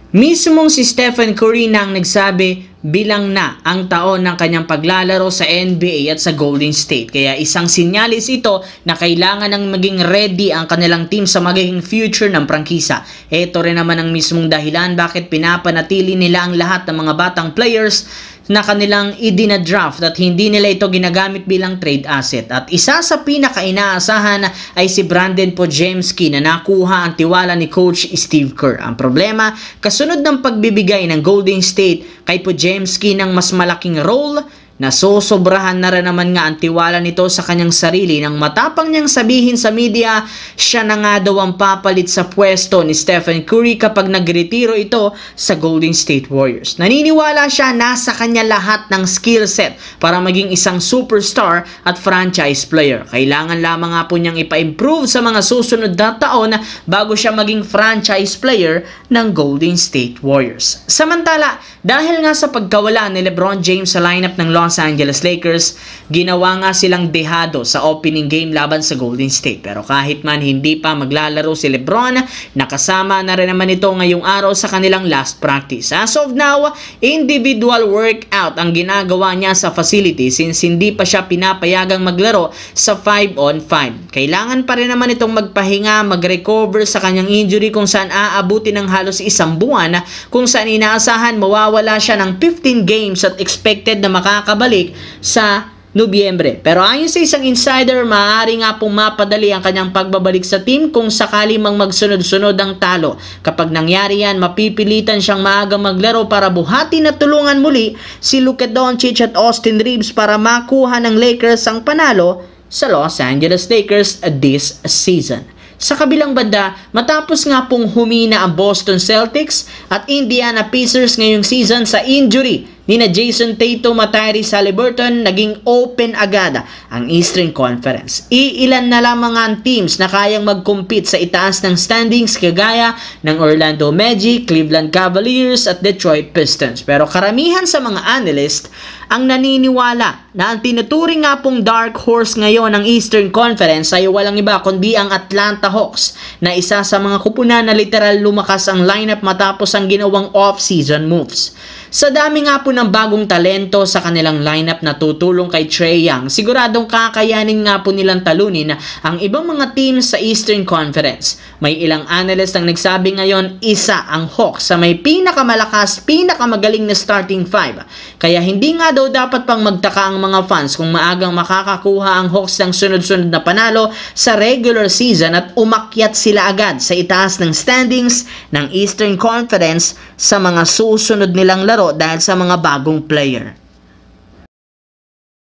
Mismong si Stephen Curry na ang nagsabi bilang na ang taon ng kanyang paglalaro sa NBA at sa Golden State. Kaya isang sinyalis ito na kailangan ng maging ready ang kanilang team sa magiging future ng prangkisa. Ito rin naman ang mismong dahilan bakit pinapanatili nila ang lahat ng mga batang players na kanilang idina-draft at hindi nila ito ginagamit bilang trade asset. At isa sa pinaka-inaasahan ay si Brandon Podziemski na nakuha ang tiwala ni Coach Steve Kerr. Ang problema, kasunod ng pagbibigay ng Golden State kay Podziemski ng mas malaking role, nasosobrahan na rin naman nga ang tiwala nito sa kanyang sarili nang matapang niyang sabihin sa media siya na nga daw ang papalit sa pwesto ni Stephen Curry kapag nagretiro ito sa Golden State Warriors. Naniniwala siya nasa kanya lahat ng skill set para maging isang superstar at franchise player. Kailangan lamang nga po niyang ipa-improve sa mga susunod na taon bago siya maging franchise player ng Golden State Warriors. Samantala, dahil nga sa pagkawala ni LeBron James sa lineup ng Los Angeles Lakers, ginawa nga silang dehado sa opening game laban sa Golden State. Pero kahit man hindi pa maglalaro si LeBron, nakasama na rin naman ito ngayong araw sa kanilang last practice. As of now, individual workout ang ginagawa niya sa facility since hindi pa siya pinapayagang maglaro sa 5-on-5. Kailangan pa rin naman itong magpahinga, mag-recover sa kanyang injury kung saan aabuti ng halos isang buwan, kung saan inaasahan mawawala siya ng 15 games at expected na makakabalik sa Nobyembre. Pero ayon sa isang insider, maaari nga pong mapadali ang kanyang pagbabalik sa team kung sakali mang magsunod-sunod ang talo. Kapag nangyari yan, mapipilitan siyang maaga maglaro para buhatin at tulungan muli si Luka Doncic at Austin Reeves para makuha ng Lakers ang panalo sa Los Angeles Lakers this season. Sa kabilang banda, matapos nga pong humina ang Boston Celtics at Indiana Pacers ngayong season sa injury ni na Jason Tatum at Tyrese Haliburton, naging open agad ang Eastern Conference. Iilan na lamang ang teams na kayang mag-compete sa itaas ng standings kagaya ng Orlando Magic, Cleveland Cavaliers at Detroit Pistons. Pero karamihan sa mga analyst ang naniniwala na ang tinuturing nga pong dark horse ngayon ng Eastern Conference ay walang iba kundi ang Atlanta Hawks, na isa sa mga kupunan na literal lumakas ang lineup matapos ang ginawang off-season moves. Sa dami nga po ng bagong talento sa kanilang lineup na tutulong kay Trae Young, siguradong kakayanin nga po nilang talunin ang ibang mga teams sa Eastern Conference. May ilang analyst ang nagsabi ngayon isa ang Hawks sa may pinakamalakas, pinakamagaling na starting five. Kaya hindi nga daw dapat pang magtaka ang mga fans kung maagang makakakuha ang Hawks ng sunod-sunod na panalo sa regular season at umakyat sila agad sa itaas ng standings ng Eastern Conference sa mga susunod nilang laro dahil sa mga bagong player.